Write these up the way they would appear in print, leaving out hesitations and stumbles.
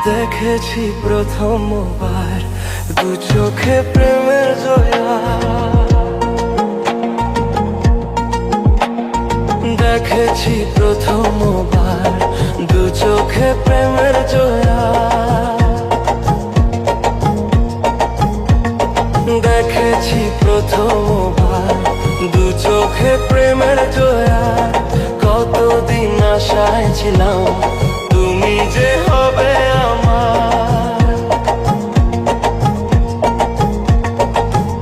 দেখেছি প্রথমবার দু চোখে প্রেমের জয়া, দেখেছি প্রথমবার দু চোখে প্রেমের জয়া, দেখেছি প্রথমবার দু চোখে প্রেমের জয়া। কতদিন আশায় ছিলাম তুমি যে হবে আমার,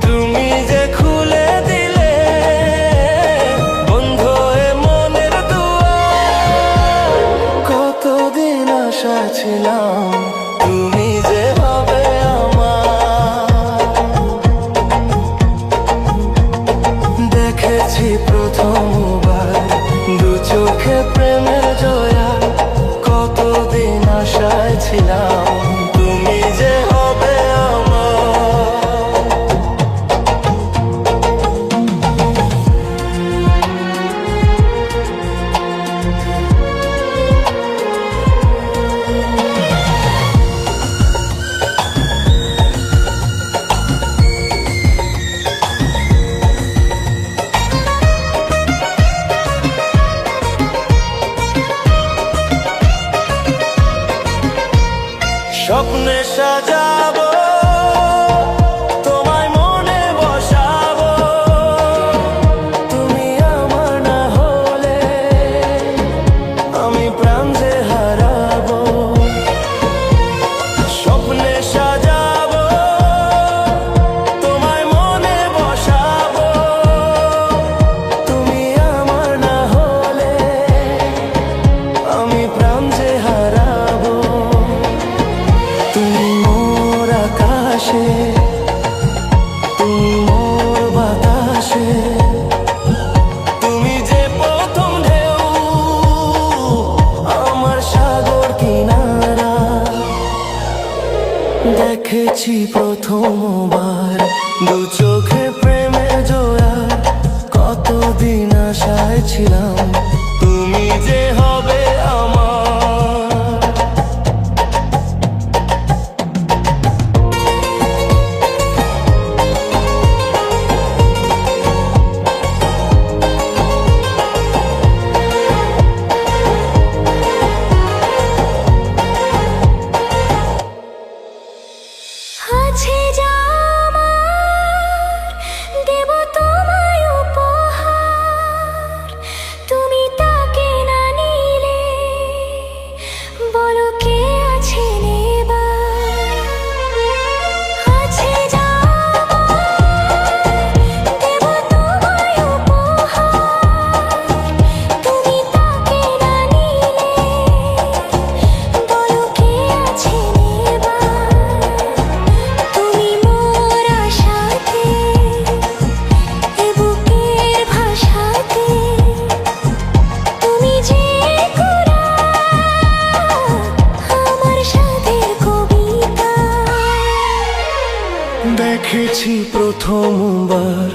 তুমি যে খুলে দিলে বন্ধ এ মনের দুয়ার। কতদিন আশায় ছিলাম তুমি যে হবে আমার, দেখেছি প্রথমবার দু চোখে প্রেমের জয়া। কতদিন আশায় ছিলাম তুমি যে হবে স্বপ্নে সাজাবো তোমায় মনে বসাবো, তুমি আমার না হলে আমি প্রাণ যে হারাবো। স্বপ্নে সাজাবো তোমায় মনে বসাবো, তুমি আমার না হলে আমি প্রাণ যে হারাবো। তুমি মোর আকাশে, তুমি মোর বাতাসে, তুমি যে প্রথম ঢেউ আমার সাগর কিনারা। দেখেছি প্রথমবার দু চোখে প্রেমের জয়া। কতদিন আশায় ছিলাম তুমি যে হবে আমার। আছে যা আমার দেব তোমায় উপহার, তুমি তাকে না নিলে বলো কে আছে নেবার। আছে যা আমার দেব তোমায় উপহার, তুমি তাকে না নিলে বলো কে আছে নেবার। তুমি মোর আশাতে এ বুকের ভাষাতে, তুমি যে আমার সাথের কবিতা। দেখেছি প্রথমবার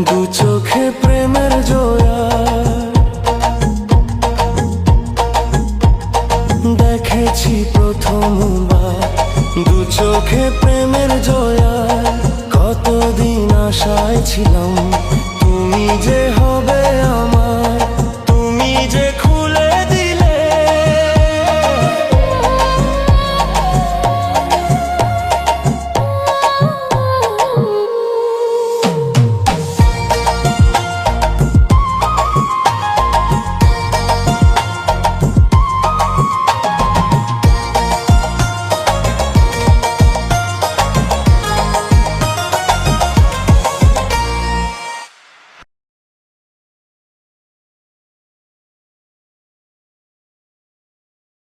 দু চোখে প্রেমের জয়া, দেখেছি প্রথমবার দু চোখে প্রেমের জয়া। কতদিন আশায় ছিলাম তুমি যে হবে